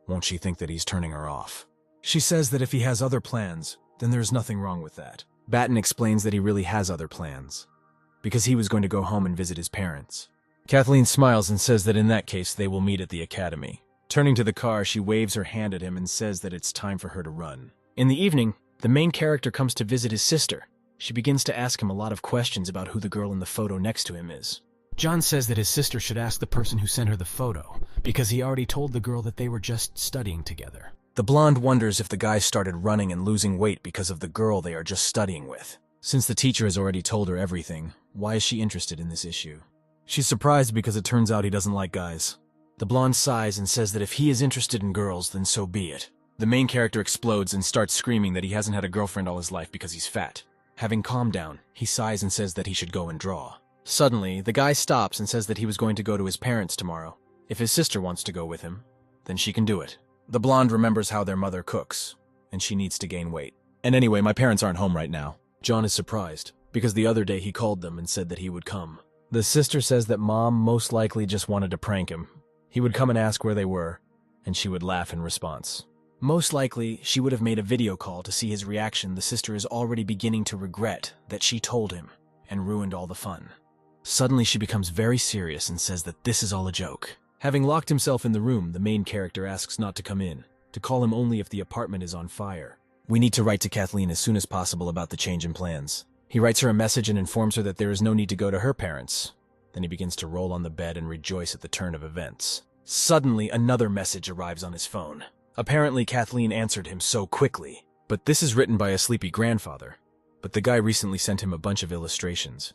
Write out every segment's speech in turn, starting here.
Won't she think that he's turning her off? She says that if he has other plans, then there's nothing wrong with that. Batten explains that he really has other plans, because he was going to go home and visit his parents. Kathleen smiles and says that in that case they will meet at the academy. Turning to the car, she waves her hand at him and says that it's time for her to run. In the evening, the main character comes to visit his sister. She begins to ask him a lot of questions about who the girl in the photo next to him is. John says that his sister should ask the person who sent her the photo, because he already told the girl that they were just studying together. The blonde wonders if the guy started running and losing weight because of the girl they are just studying with. Since the teacher has already told her everything, why is she interested in this issue? She's surprised because it turns out he doesn't like guys. The blonde sighs and says that if he is interested in girls, then so be it. The main character explodes and starts screaming that he hasn't had a girlfriend all his life because he's fat. Having calmed down, he sighs and says that he should go and draw. Suddenly, the guy stops and says that he was going to go to his parents tomorrow. If his sister wants to go with him, then she can do it. The blonde remembers how their mother cooks, and she needs to gain weight. And anyway, my parents aren't home right now. John is surprised, because the other day he called them and said that he would come. The sister says that Mom most likely just wanted to prank him. He would come and ask where they were, and she would laugh in response. Most likely, she would have made a video call to see his reaction. The sister is already beginning to regret that she told him and ruined all the fun. Suddenly, she becomes very serious and says that this is all a joke. Having locked himself in the room, the main character asks not to come in, to call him only if the apartment is on fire. We need to write to Kathleen as soon as possible about the change in plans. He writes her a message and informs her that there is no need to go to her parents. Then he begins to roll on the bed and rejoice at the turn of events. Suddenly, another message arrives on his phone. Apparently, Kathleen answered him so quickly. But this is written by a sleepy grandfather. But the guy recently sent him a bunch of illustrations.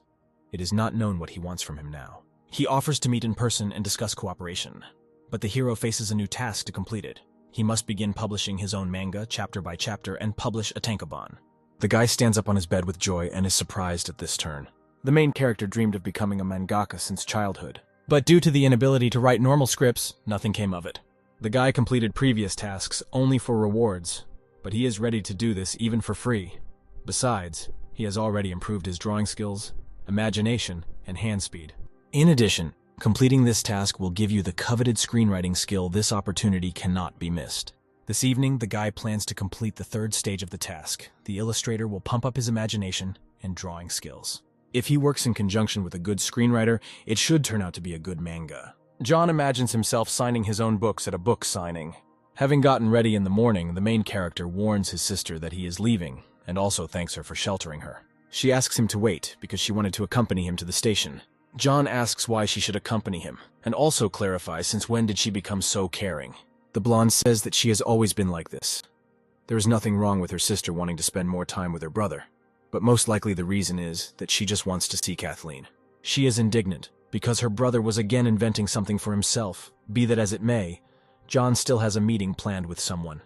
It is not known what he wants from him now. He offers to meet in person and discuss cooperation. But the hero faces a new task to complete it. He must begin publishing his own manga, chapter by chapter, and publish a tankobon. The guy stands up on his bed with joy and is surprised at this turn. The main character dreamed of becoming a mangaka since childhood. But due to the inability to write normal scripts, nothing came of it. The guy completed previous tasks only for rewards, but he is ready to do this even for free. Besides, he has already improved his drawing skills, imagination, and hand speed. In addition, completing this task will give you the coveted screenwriting skill. This opportunity cannot be missed. This evening, the guy plans to complete the third stage of the task. The illustrator will pump up his imagination and drawing skills. If he works in conjunction with a good screenwriter, it should turn out to be a good manga. John imagines himself signing his own books at a book signing. Having gotten ready in the morning, the main character warns his sister that he is leaving, and also thanks her for sheltering her. She asks him to wait because she wanted to accompany him to the station. John asks why she should accompany him, and also clarifies since when did she become so caring. The blonde says that she has always been like this. There is nothing wrong with her sister wanting to spend more time with her brother, but most likely the reason is that she just wants to see Kathleen. She is indignant because her brother was again inventing something for himself. Be that as it may, John still has a meeting planned with someone.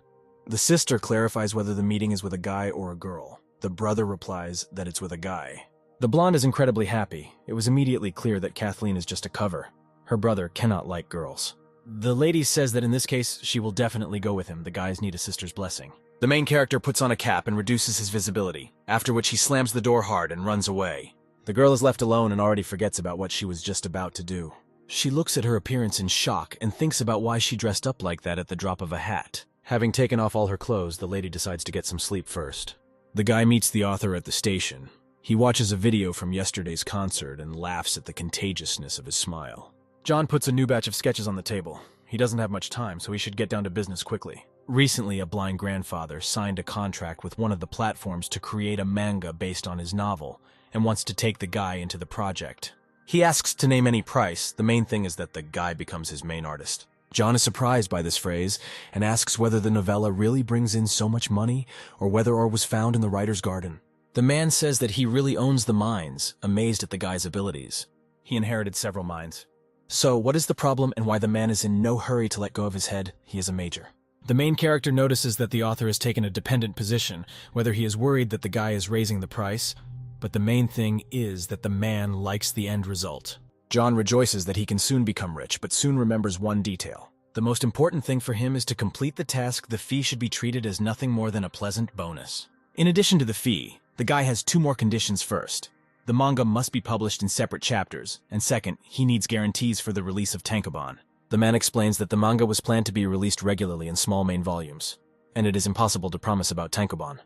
The sister clarifies whether the meeting is with a guy or a girl. The brother replies that it's with a guy. The blonde is incredibly happy. It was immediately clear that Kathleen is just a cover. Her brother cannot like girls. The lady says that in this case, she will definitely go with him. The guys need a sister's blessing. The main character puts on a cap and reduces his visibility, after which he slams the door hard and runs away. The girl is left alone and already forgets about what she was just about to do. She looks at her appearance in shock and thinks about why she dressed up like that at the drop of a hat. Having taken off all her clothes, the lady decides to get some sleep first. The guy meets the author at the station. He watches a video from yesterday's concert and laughs at the contagiousness of his smile. John puts a new batch of sketches on the table. He doesn't have much time, so he should get down to business quickly. Recently, a blind grandfather signed a contract with one of the platforms to create a manga based on his novel, and wants to take the guy into the project. He asks to name any price. The main thing is that the guy becomes his main artist. John is surprised by this phrase and asks whether the novella really brings in so much money or whether it was found in the writer's garden. The man says that he really owns the mines, amazed at the guy's abilities. He inherited several mines. So, what is the problem and why the man is in no hurry to let go of his head? He is a major. The main character notices that the author has taken a dependent position, whether he is worried that the guy is raising the price, but the main thing is that the man likes the end result. John rejoices that he can soon become rich, but soon remembers one detail. The most important thing for him is to complete the task. The fee should be treated as nothing more than a pleasant bonus. In addition to the fee, the guy has two more conditions. First, the manga must be published in separate chapters, and second, he needs guarantees for the release of tankobon. The man explains that the manga was planned to be released regularly in small main volumes, and it is impossible to promise about tankobon.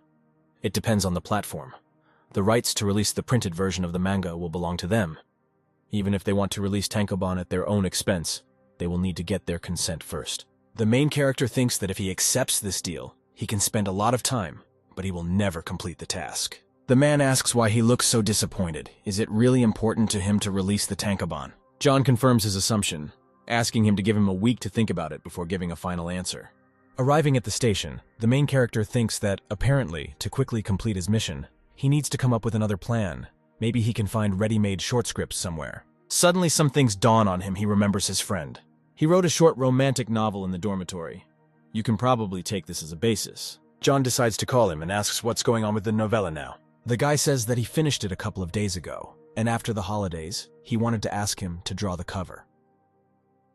It depends on the platform. The rights to release the printed version of the manga will belong to them. Even if they want to release tankobon at their own expense, they will need to get their consent first. The main character thinks that if he accepts this deal, he can spend a lot of time, but he will never complete the task. The man asks why he looks so disappointed. Is it really important to him to release the tankobon? John confirms his assumption, asking him to give him a week to think about it before giving a final answer. Arriving at the station, the main character thinks that, apparently, to quickly complete his mission, he needs to come up with another plan. Maybe he can find ready-made short scripts somewhere. Suddenly some things dawn on him. He remembers his friend. He wrote a short romantic novel in the dormitory. You can probably take this as a basis. John decides to call him and asks what's going on with the novella now. The guy says that he finished it a couple of days ago, and after the holidays, he wanted to ask him to draw the cover.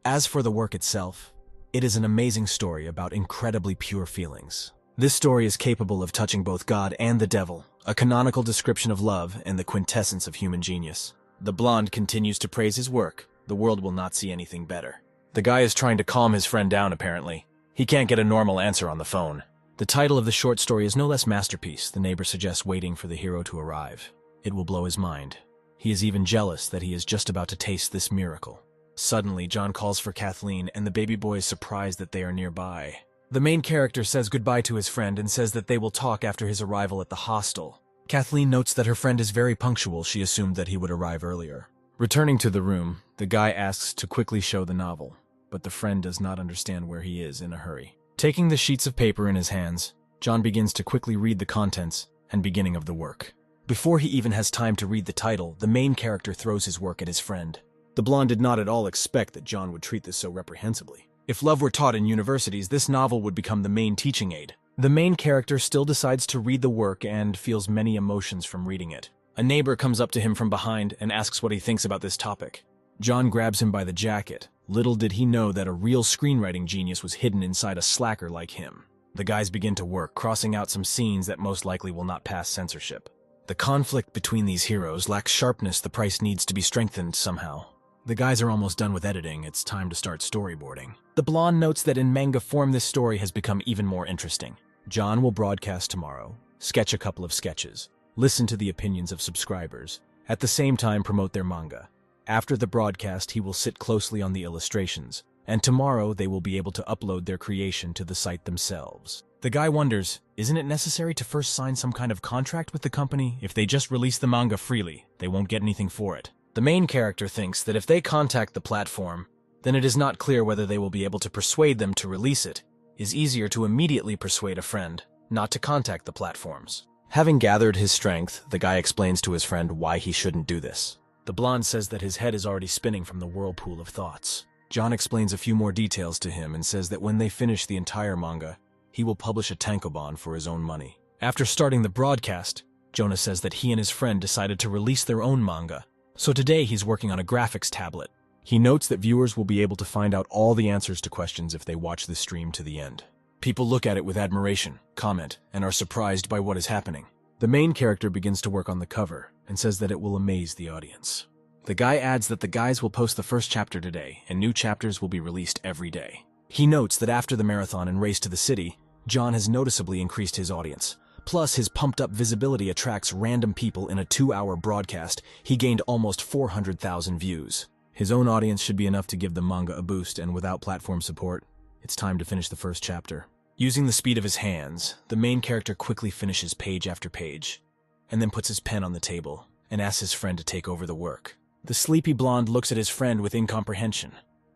As for the work itself, it is an amazing story about incredibly pure feelings. This story is capable of touching both God and the devil, a canonical description of love and the quintessence of human genius. The blonde continues to praise his work. The world will not see anything better. The guy is trying to calm his friend down, apparently. He can't get a normal answer on the phone. The title of the short story is no less masterpiece. The neighbor suggests waiting for the hero to arrive. It will blow his mind. He is even jealous that he is just about to taste this miracle. Suddenly, John calls for Kathleen, and the baby boy is surprised that they are nearby. The main character says goodbye to his friend and says that they will talk after his arrival at the hostel. Kathleen notes that her friend is very punctual. She assumed that he would arrive earlier. Returning to the room, the guy asks to quickly show the novel, but the friend does not understand where he is in a hurry. Taking the sheets of paper in his hands, John begins to quickly read the contents and beginning of the work. Before he even has time to read the title, the main character throws his work at his friend. The blonde did not at all expect that John would treat this so reprehensibly. If love were taught in universities, this novel would become the main teaching aid. The main character still decides to read the work and feels many emotions from reading it. A neighbor comes up to him from behind and asks what he thinks about this topic. John grabs him by the jacket. Little did he know that a real screenwriting genius was hidden inside a slacker like him. The guys begin to work, crossing out some scenes that most likely will not pass censorship. The conflict between these heroes lacks sharpness. The price needs to be strengthened somehow. The guys are almost done with editing. It's time to start storyboarding. The blonde notes that in manga form this story has become even more interesting. John will broadcast tomorrow, sketch a couple of sketches, listen to the opinions of subscribers, at the same time promote their manga. After the broadcast, he will sit closely on the illustrations, and tomorrow they will be able to upload their creation to the site themselves. The guy wonders, isn't it necessary to first sign some kind of contract with the company? If they just release the manga freely, they won't get anything for it. The main character thinks that if they contact the platform, then it is not clear whether they will be able to persuade them to release it. It is easier to immediately persuade a friend not to contact the platforms. Having gathered his strength, the guy explains to his friend why he shouldn't do this. The blonde says that his head is already spinning from the whirlpool of thoughts. John explains a few more details to him and says that when they finish the entire manga, he will publish a tankobon for his own money. After starting the broadcast, Jonah says that he and his friend decided to release their own manga. So today he's working on a graphics tablet. He notes that viewers will be able to find out all the answers to questions if they watch the stream to the end. People look at it with admiration, comment, and are surprised by what is happening. The main character begins to work on the cover and says that it will amaze the audience. The guy adds that the guys will post the first chapter today and new chapters will be released every day. He notes that after the marathon and race to the city, John has noticeably increased his audience. Plus, his pumped-up visibility attracts random people in a 2-hour broadcast. He gained almost 400,000 views. His own audience should be enough to give the manga a boost, and without platform support, it's time to finish the first chapter. Using the speed of his hands, the main character quickly finishes page after page, and then puts his pen on the table and asks his friend to take over the work. The sleepy blonde looks at his friend with incomprehension.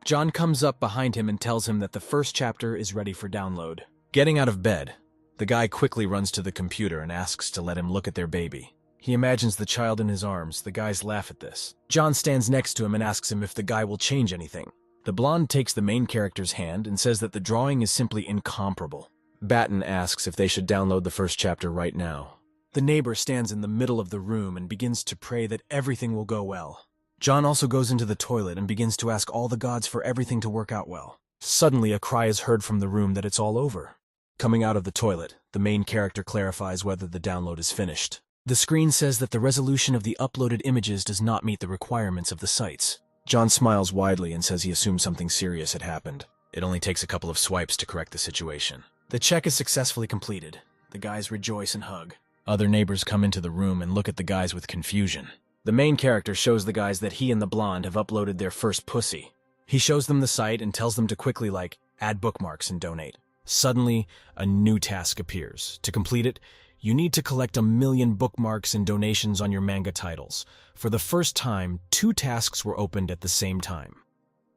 John comes up behind him and tells him that the first chapter is ready for download. Getting out of bed, the guy quickly runs to the computer and asks to let him look at their baby. He imagines the child in his arms. The guys laugh at this. John stands next to him and asks him if the guy will change anything. The blonde takes the main character's hand and says that the drawing is simply incomparable. Batten asks if they should download the first chapter right now. The neighbor stands in the middle of the room and begins to pray that everything will go well. John also goes into the toilet and begins to ask all the gods for everything to work out well. Suddenly, a cry is heard from the room that it's all over. Coming out of the toilet, the main character clarifies whether the download is finished. The screen says that the resolution of the uploaded images does not meet the requirements of the sites. John smiles widely and says he assumes something serious had happened. It only takes a couple of swipes to correct the situation. The check is successfully completed. The guys rejoice and hug. Other neighbors come into the room and look at the guys with confusion. The main character shows the guys that he and the blonde have uploaded their first pussy. He shows them the site and tells them to quickly, add bookmarks and donate. Suddenly, a new task appears. To complete it, you need to collect 1 million bookmarks and donations on your manga titles. For the first time, 2 tasks were opened at the same time.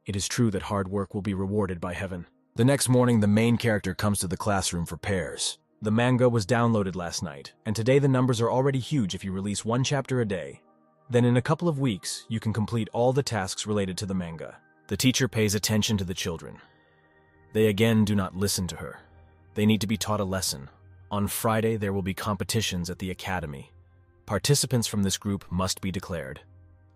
It is true that hard work will be rewarded by heaven. The next morning, the main character comes to the classroom for pairs. The manga was downloaded last night, and today the numbers are already huge if you release 1 chapter a day. Then in a couple of weeks, you can complete all the tasks related to the manga. The teacher pays attention to the children. They again do not listen to her. They need to be taught a lesson. On Friday, there will be competitions at the academy. Participants from this group must be declared.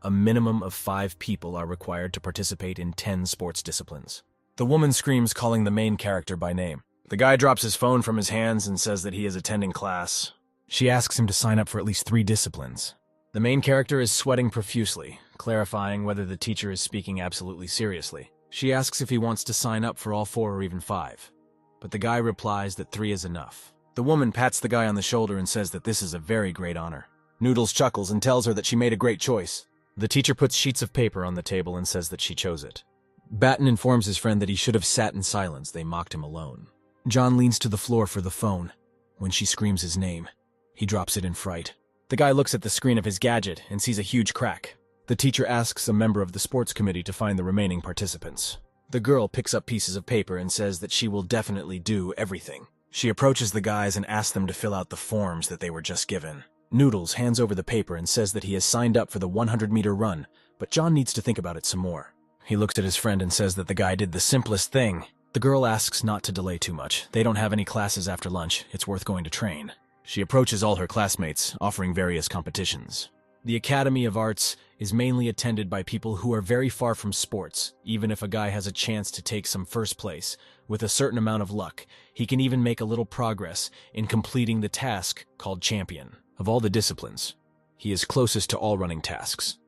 A minimum of 5 people are required to participate in 10 sports disciplines. The woman screams, calling the main character by name. The guy drops his phone from his hands and says that he is attending class. She asks him to sign up for at least 3 disciplines. The main character is sweating profusely, clarifying whether the teacher is speaking absolutely seriously. She asks if he wants to sign up for all 4 or even 5. But the guy replies that 3 is enough. The woman pats the guy on the shoulder and says that this is a very great honor. Noodles chuckles and tells her that she made a great choice. The teacher puts sheets of paper on the table and says that she chose it. Batten informs his friend that he should have sat in silence. They mocked him alone. John leans to the floor for the phone. When she screams his name, he drops it in fright. The guy looks at the screen of his gadget and sees a huge crack. The teacher asks a member of the sports committee to find the remaining participants. The girl picks up pieces of paper and says that she will definitely do everything. She approaches the guys and asks them to fill out the forms that they were just given. Noodles hands over the paper and says that he has signed up for the 100-meter run, but John needs to think about it some more. He looks at his friend and says that the guy did the simplest thing. The girl asks not to delay too much. They don't have any classes after lunch. It's worth going to train. She approaches all her classmates, offering various competitions. The Academy of Arts is mainly attended by people who are very far from sports. Even if a guy has a chance to take some first place, with a certain amount of luck, he can even make a little progress in completing the task called champion. Of all the disciplines, he is closest to all running tasks.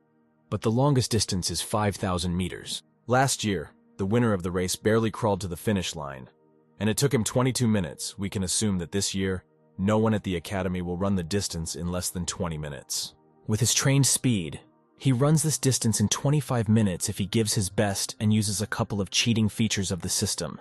But the longest distance is 5,000 meters. Last year, the winner of the race barely crawled to the finish line, and it took him 22 minutes. We can assume that this year, no one at the academy will run the distance in less than 20 minutes. With his trained speed, he runs this distance in 25 minutes if he gives his best and uses a couple of cheating features of the system.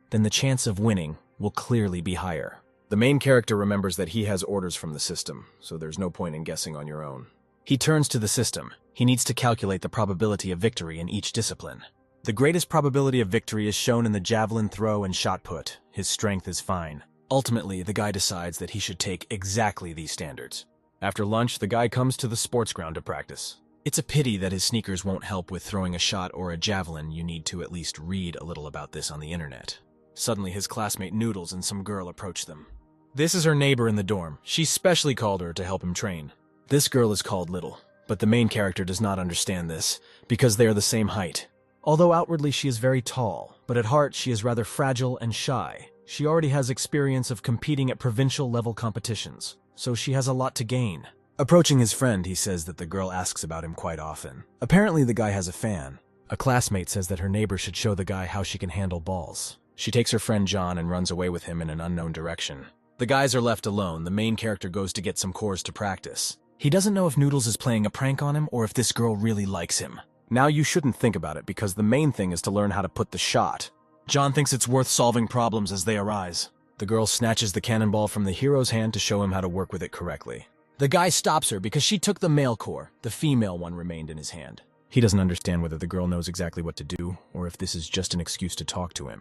Then the chance of winning will clearly be higher. The main character remembers that he has orders from the system, so there's no point in guessing on your own. He turns to the system. He needs to calculate the probability of victory in each discipline. The greatest probability of victory is shown in the javelin throw and shot put. His strength is fine. Ultimately, the guy decides that he should take exactly these standards. After lunch, the guy comes to the sports ground to practice. It's a pity that his sneakers won't help with throwing a shot or a javelin. You need to at least read a little about this on the internet. Suddenly, his classmate Noodles and some girl approach them. This is her neighbor in the dorm. She specially called her to help him train. This girl is called Little, but the main character does not understand this, because they are the same height. Although outwardly she is very tall, but at heart she is rather fragile and shy. She already has experience of competing at provincial-level competitions, so she has a lot to gain. Approaching his friend, he says that the girl asks about him quite often. Apparently the guy has a fan. A classmate says that her neighbor should show the guy how she can handle balls. She takes her friend John and runs away with him in an unknown direction. The guys are left alone. The main character goes to get some cores to practice. He doesn't know if Noodles is playing a prank on him or if this girl really likes him. Now you shouldn't think about it because the main thing is to learn how to put the shot. John thinks it's worth solving problems as they arise. The girl snatches the cannonball from the hero's hand to show him how to work with it correctly. The guy stops her because she took the male core. The female one remained in his hand. He doesn't understand whether the girl knows exactly what to do or if this is just an excuse to talk to him.